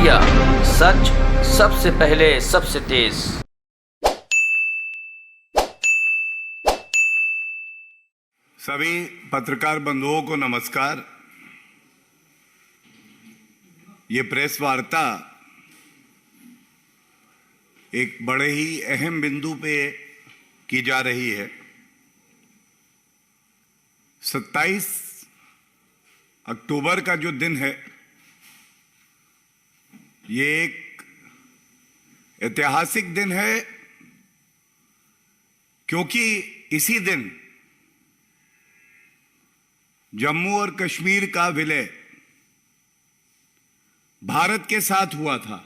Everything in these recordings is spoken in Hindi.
इंडिया, सच सबसे पहले सबसे तेज। सभी पत्रकार बंधुओं को नमस्कार। ये प्रेस वार्ता एक बड़े ही अहम बिंदु पे की जा रही है। 27 अक्टूबर का जो दिन है, ये एक ऐतिहासिक दिन है, क्योंकि इसी दिन जम्मू और कश्मीर का विलय भारत के साथ हुआ था।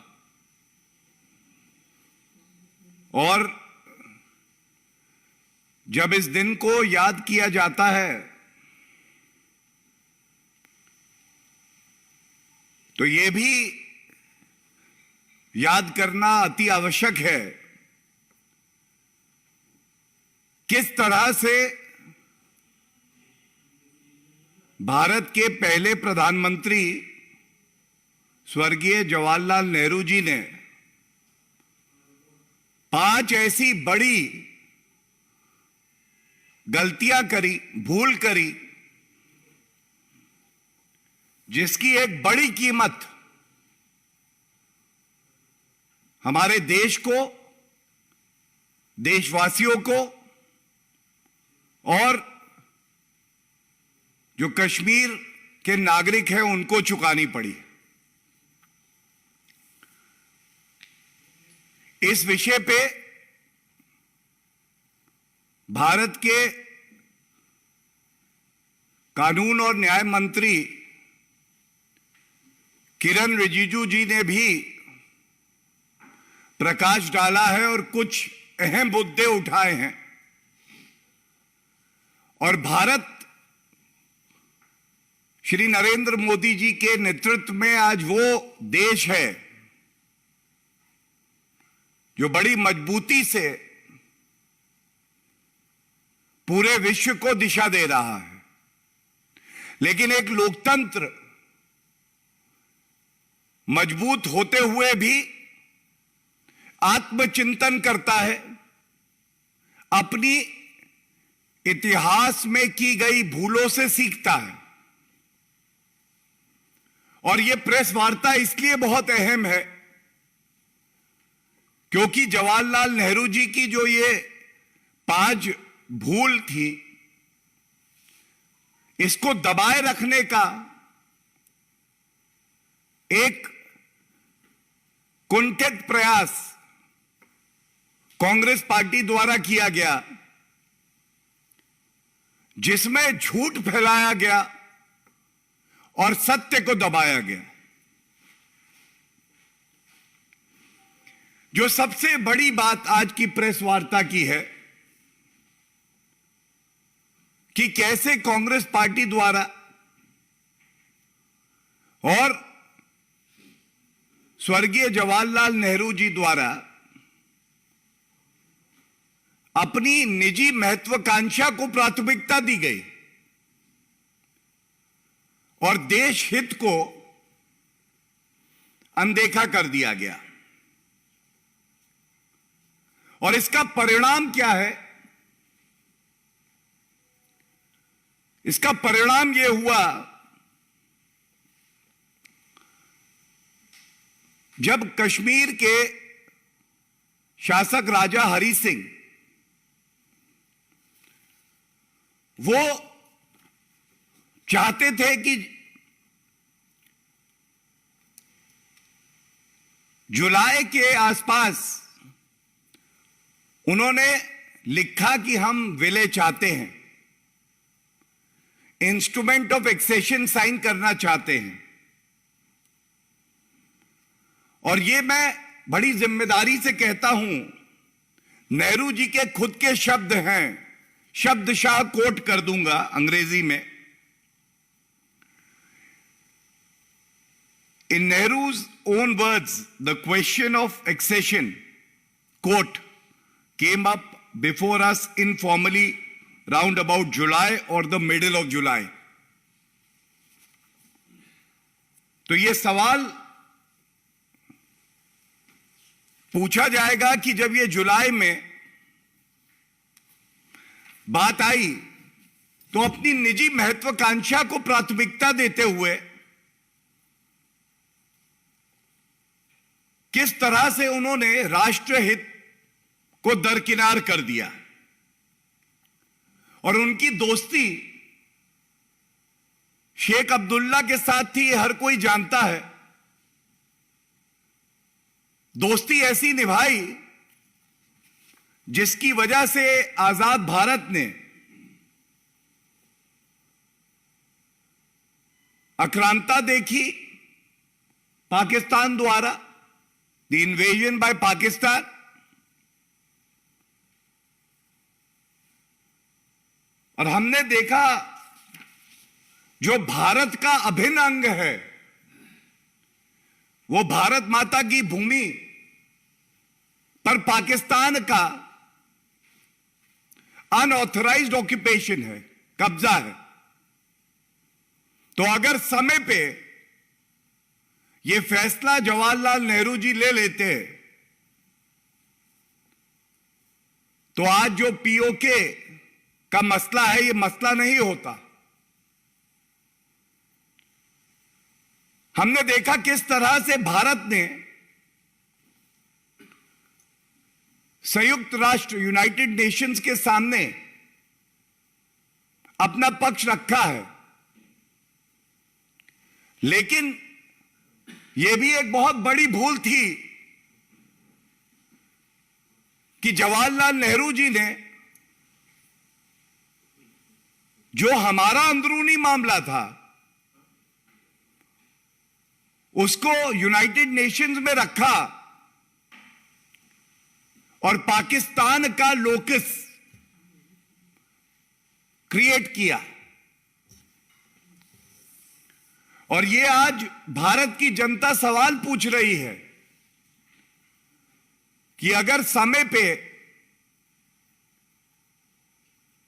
और जब इस दिन को याद किया जाता है तो यह भी याद करना अति आवश्यक है किस तरह से भारत के पहले प्रधानमंत्री स्वर्गीय जवाहरलाल नेहरू जी ने 5 ऐसी बड़ी गलतियां करी, भूल करी, जिसकी एक बड़ी कीमत हमारे देश को, देशवासियों को और जो कश्मीर के नागरिक हैं उनको चुकानी पड़ी। इस विषय पे भारत के कानून और न्याय मंत्री किरण रिजिजू जी ने भी प्रकाश डाला है और कुछ अहम मुद्दे उठाए हैं। और भारत श्री नरेंद्र मोदी जी के नेतृत्व में आज वो देश है जो बड़ी मजबूती से पूरे विश्व को दिशा दे रहा है। लेकिन एक लोकतंत्र मजबूत होते हुए भी आत्मचिंतन करता है, अपनी इतिहास में की गई भूलों से सीखता है। और यह प्रेस वार्ता इसलिए बहुत अहम है क्योंकि जवाहरलाल नेहरू जी की जो ये 5 भूल थी, इसको दबाए रखने का एक कुंठित प्रयास कांग्रेस पार्टी द्वारा किया गया, जिसमें झूठ फैलाया गया और सत्य को दबाया गया। जो सबसे बड़ी बात आज की प्रेस वार्ता की है कि कैसे कांग्रेस पार्टी द्वारा और स्वर्गीय जवाहरलाल नेहरू जी द्वारा अपनी निजी महत्वाकांक्षा को प्राथमिकता दी गई और देश हित को अनदेखा कर दिया गया। और इसका परिणाम क्या है? इसका परिणाम यह हुआ, जब कश्मीर के शासक राजा हरि सिंह वो चाहते थे कि जुलाई के आसपास, उन्होंने लिखा कि हम विलय चाहते हैं, इंस्ट्रूमेंट ऑफ एक्सेशन साइन करना चाहते हैं। और ये मैं बड़ी जिम्मेदारी से कहता हूं, नेहरू जी के खुद के शब्द हैं, शब्दशाह कोट कर दूंगा अंग्रेजी में। In Nehru's own words, the question of accession, quote, came up before us informally round about July or the middle of July. तो ये सवाल पूछा जाएगा कि जब ये जुलाई में बात आई तो अपनी निजी महत्वाकांक्षा को प्राथमिकता देते हुए किस तरह से उन्होंने राष्ट्रहित को दरकिनार कर दिया। और उनकी दोस्ती शेख अब्दुल्ला के साथ थी, हर कोई जानता है। दोस्ती ऐसी निभाई जिसकी वजह से आजाद भारत ने आक्रांता देखी पाकिस्तान द्वारा, द इन्वेजन बाय पाकिस्तान। और हमने देखा जो भारत का अभिन्न अंग है, वो भारत माता की भूमि पर पाकिस्तान का अनऑथराइज्ड ऑक्यूपेशन है, कब्जा है। तो अगर समय पे ये फैसला जवाहरलाल नेहरू जी ले लेते तो आज जो पीओके का मसला है, ये मसला नहीं होता। हमने देखा किस तरह से भारत ने संयुक्त राष्ट्र यूनाइटेड नेशंस के सामने अपना पक्ष रखा है। लेकिन यह भी एक बहुत बड़ी भूल थी कि जवाहरलाल नेहरू जी ने जो हमारा अंदरूनी मामला था उसको यूनाइटेड नेशंस में रखा और पाकिस्तान का लोकस क्रिएट किया। और ये आज भारत की जनता सवाल पूछ रही है कि अगर समय पे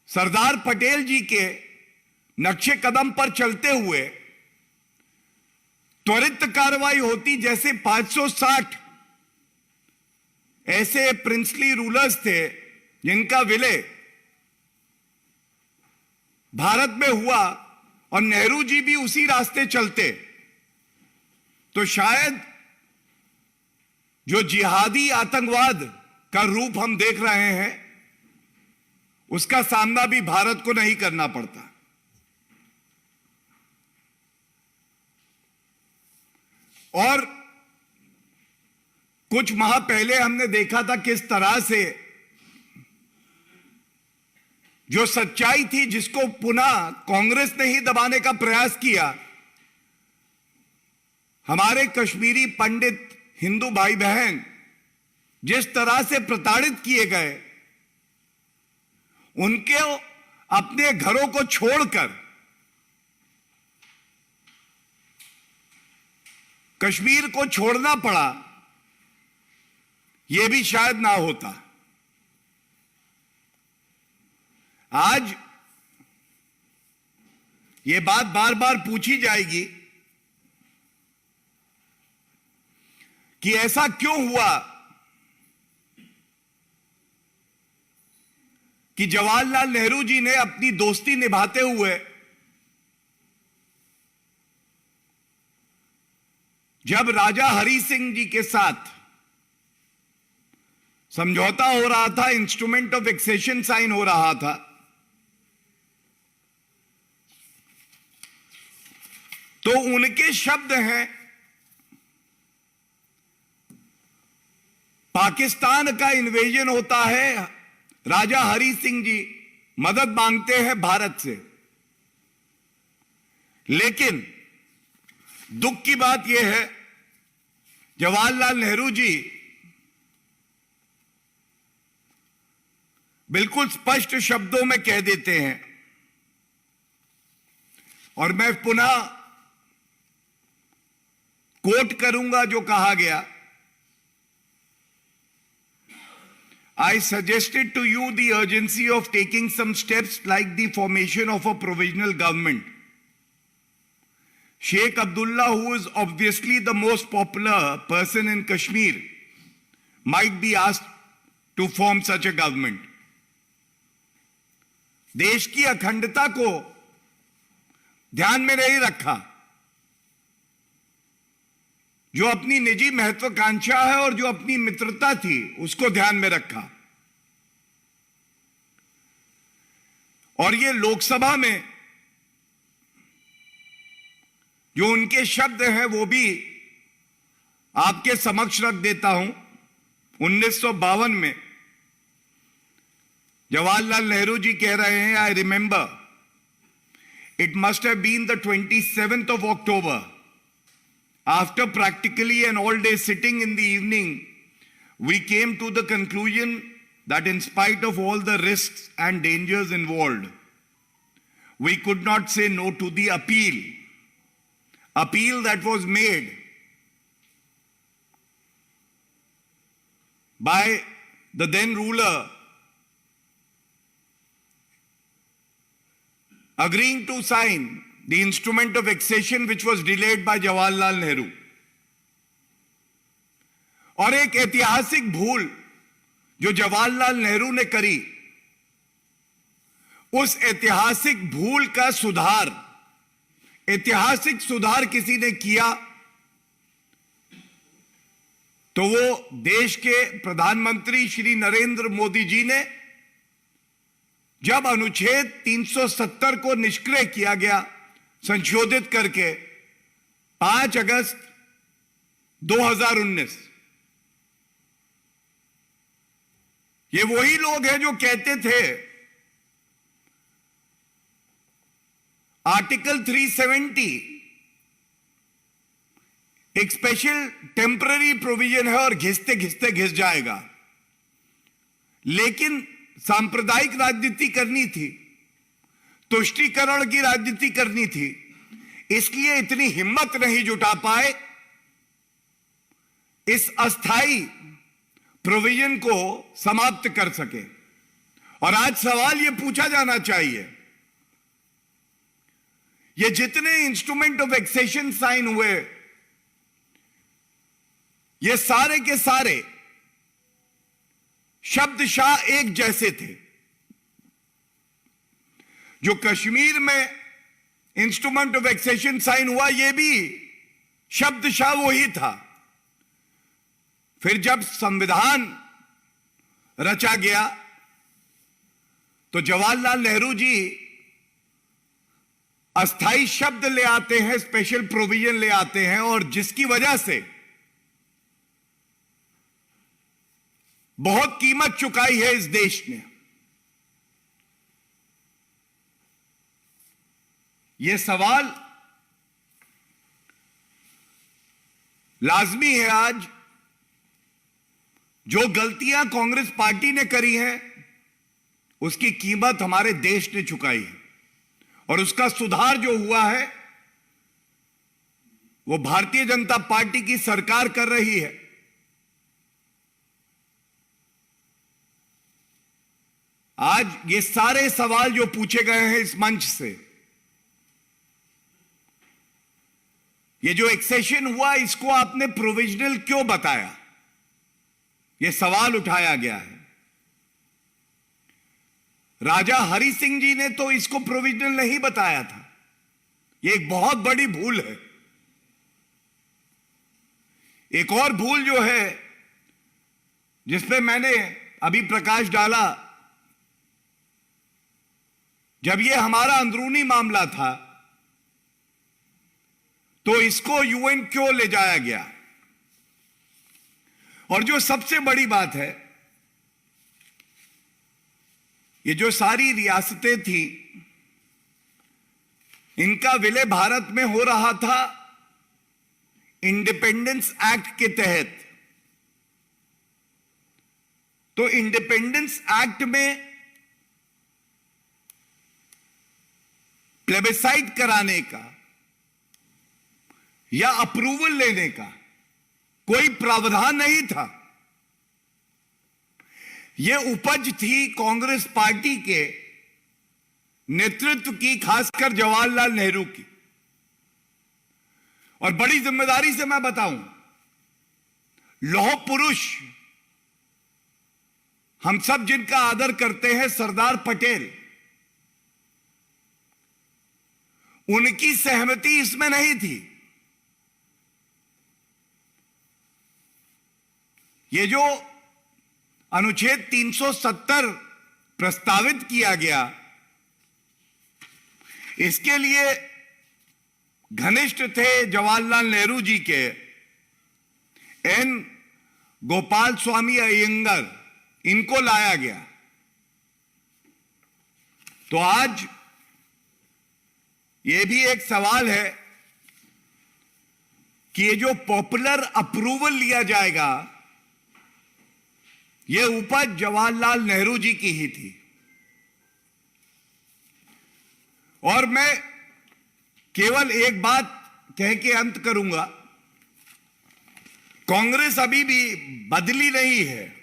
सरदार पटेल जी के नक्शे कदम पर चलते हुए त्वरित कार्रवाई होती, जैसे 560 ऐसे प्रिंसली रूलर्स थे जिनका विलय भारत में हुआ और नेहरू जी भी उसी रास्ते चलते, तो शायद जो जिहादी आतंकवाद का रूप हम देख रहे हैं उसका सामना भी भारत को नहीं करना पड़ता। और कुछ माह पहले हमने देखा था किस तरह से जो सच्चाई थी जिसको पुनः कांग्रेस ने ही दबाने का प्रयास किया, हमारे कश्मीरी पंडित हिंदू भाई बहन जिस तरह से प्रताड़ित किए गए, उनके अपने घरों को छोड़कर कश्मीर को छोड़ना पड़ा, यह भी शायद ना होता। आज यह बात बार बार पूछी जाएगी कि ऐसा क्यों हुआ कि जवाहरलाल नेहरू जी ने अपनी दोस्ती निभाते हुए जब राजा हरि सिंह जी के साथ समझौता हो रहा था, इंस्ट्रूमेंट ऑफ एक्सेशन साइन हो रहा था, तो उनके शब्द हैं पाकिस्तान का इन्वेजन होता है, राजा हरि सिंह जी मदद मांगते हैं भारत से। लेकिन दुख की बात यह है जवाहरलाल नेहरू जी बिल्कुल स्पष्ट शब्दों में कह देते हैं, और मैं पुनः कोट करूंगा जो कहा गया, I suggested to you the urgency of taking some steps like the formation of a provisional government. Sheikh Abdullah, who is obviously the most popular person in Kashmir, might be asked to form such a government. देश की अखंडता को ध्यान में नहीं रखा, जो अपनी निजी महत्वाकांक्षा है और जो अपनी मित्रता थी उसको ध्यान में रखा। और ये लोकसभा में जो उनके शब्द हैं वो भी आपके समक्ष रख देता हूं। 1952 में जवाहरलाल नेहरू जी कह रहे हैं, I remember it must have been the 27th of October. After practically an all-day sitting in the evening, we came to the conclusion that in spite of all the risks and dangers involved, we could not say no to the appeal that was made by the then ruler, agreeing to sign the instrument of accession which was delayed by Jawaharlal Nehru. और एक ऐतिहासिक भूल जो जवाहरलाल नेहरू ने करी, उस ऐतिहासिक भूल का सुधार, ऐतिहासिक सुधार किसी ने किया तो वो देश के प्रधानमंत्री श्री नरेंद्र मोदी जी ने, जब अनुच्छेद 370 को निष्क्रिय किया गया संशोधित करके 5 अगस्त 2019। ये वही लोग हैं जो कहते थे आर्टिकल 370 एक स्पेशल टेम्पररी प्रोविजन है और घिसते घिसते घिस जाएगा, लेकिन सांप्रदायिक राजनीति करनी थी, तुष्टीकरण की राजनीति करनी थी, इसलिए इतनी हिम्मत नहीं जुटा पाए इस अस्थाई प्रोविजन को समाप्त कर सके। और आज सवाल यह पूछा जाना चाहिए, ये जितने इंस्ट्रूमेंट ऑफ एक्सेशन साइन हुए, ये सारे के सारे शब्दशाह एक जैसे थे। जो कश्मीर में इंस्ट्रूमेंट ऑफ एक्सेशन साइन हुआ, यह भी शब्दशाह वही था। फिर जब संविधान रचा गया तो जवाहरलाल नेहरू जी अस्थाई शब्द ले आते हैं, स्पेशल प्रोविजन ले आते हैं, और जिसकी वजह से बहुत कीमत चुकाई है इस देश ने। यह सवाल लाजमी है आज, जो गलतियां कांग्रेस पार्टी ने करी हैं उसकी कीमत हमारे देश ने चुकाई है, और उसका सुधार जो हुआ है वो भारतीय जनता पार्टी की सरकार कर रही है। आज ये सारे सवाल जो पूछे गए हैं इस मंच से, ये जो एक्सेशन हुआ इसको आपने प्रोविजनल क्यों बताया, ये सवाल उठाया गया है। राजा हरि सिंह जी ने तो इसको प्रोविजनल नहीं बताया था, ये एक बहुत बड़ी भूल है। एक और भूल जो है जिसपे मैंने अभी प्रकाश डाला, जब ये हमारा अंदरूनी मामला था तो इसको यूएन क्यों ले जाया गया। और जो सबसे बड़ी बात है, ये जो सारी रियासतें थी इनका विलय भारत में हो रहा था इंडिपेंडेंस एक्ट के तहत। तो इंडिपेंडेंस एक्ट में प्लेबिसाइट कराने का या अप्रूवल लेने का कोई प्रावधान नहीं था। यह उपज थी कांग्रेस पार्टी के नेतृत्व की, खासकर जवाहरलाल नेहरू की। और बड़ी जिम्मेदारी से मैं बताऊं, लौह पुरुष हम सब जिनका आदर करते हैं, सरदार पटेल, उनकी सहमति इसमें नहीं थी। ये जो अनुच्छेद 370 प्रस्तावित किया गया, इसके लिए घनिष्ठ थे जवाहरलाल नेहरू जी के एन गोपाल स्वामी अयंगर, इनको लाया गया। तो आज यह भी एक सवाल है कि ये जो पॉपुलर अप्रूवल लिया जाएगा, यह उपज जवाहरलाल नेहरू जी की ही थी। और मैं केवल एक बात कह के अंत करूंगा, कांग्रेस अभी भी बदली नहीं है।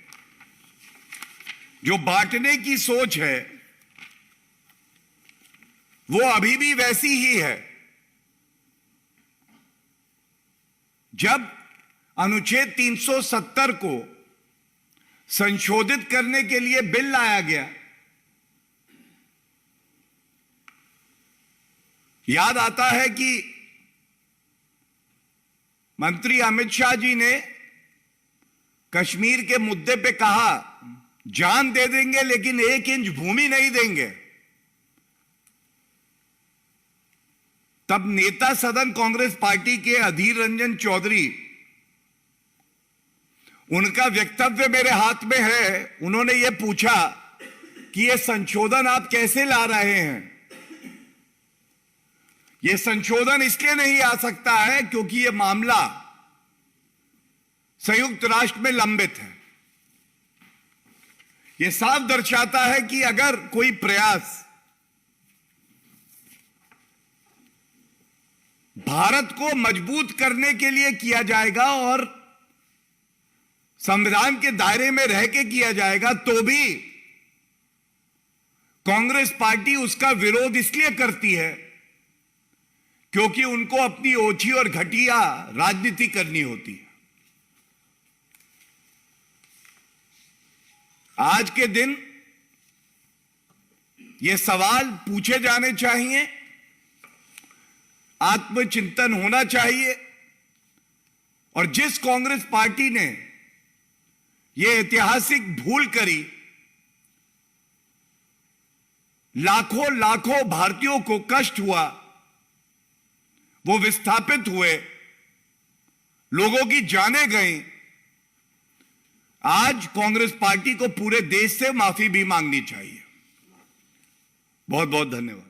जो बांटने की सोच है वो अभी भी वैसी ही है। जब अनुच्छेद 370 को संशोधित करने के लिए बिल लाया गया, याद आता है कि मंत्री अमित शाह जी ने कश्मीर के मुद्दे पे कहा, जान दे देंगे लेकिन 1 इंच भूमि नहीं देंगे। तब नेता सदन कांग्रेस पार्टी के अधीर रंजन चौधरी, उनका वक्तव्य मेरे हाथ में है, उन्होंने यह पूछा कि यह संशोधन आप कैसे ला रहे हैं। यह संशोधन इसलिए नहीं आ सकता है क्योंकि यह मामला संयुक्त राष्ट्र में लंबित है। यह साफ दर्शाता है कि अगर कोई प्रयास भारत को मजबूत करने के लिए किया जाएगा और संविधान के दायरे में रह के किया जाएगा, तो भी कांग्रेस पार्टी उसका विरोध इसलिए करती है क्योंकि उनको अपनी ओछी और घटिया राजनीति करनी होती है। आज के दिन ये सवाल पूछे जाने चाहिए, आत्मचिंतन होना चाहिए। और जिस कांग्रेस पार्टी ने यह ऐतिहासिक भूल करी, लाखों लाखों भारतीयों को कष्ट हुआ, वो विस्थापित हुए, लोगों की जानें गईं, आज कांग्रेस पार्टी को पूरे देश से माफी भी मांगनी चाहिए। बहुत बहुत धन्यवाद।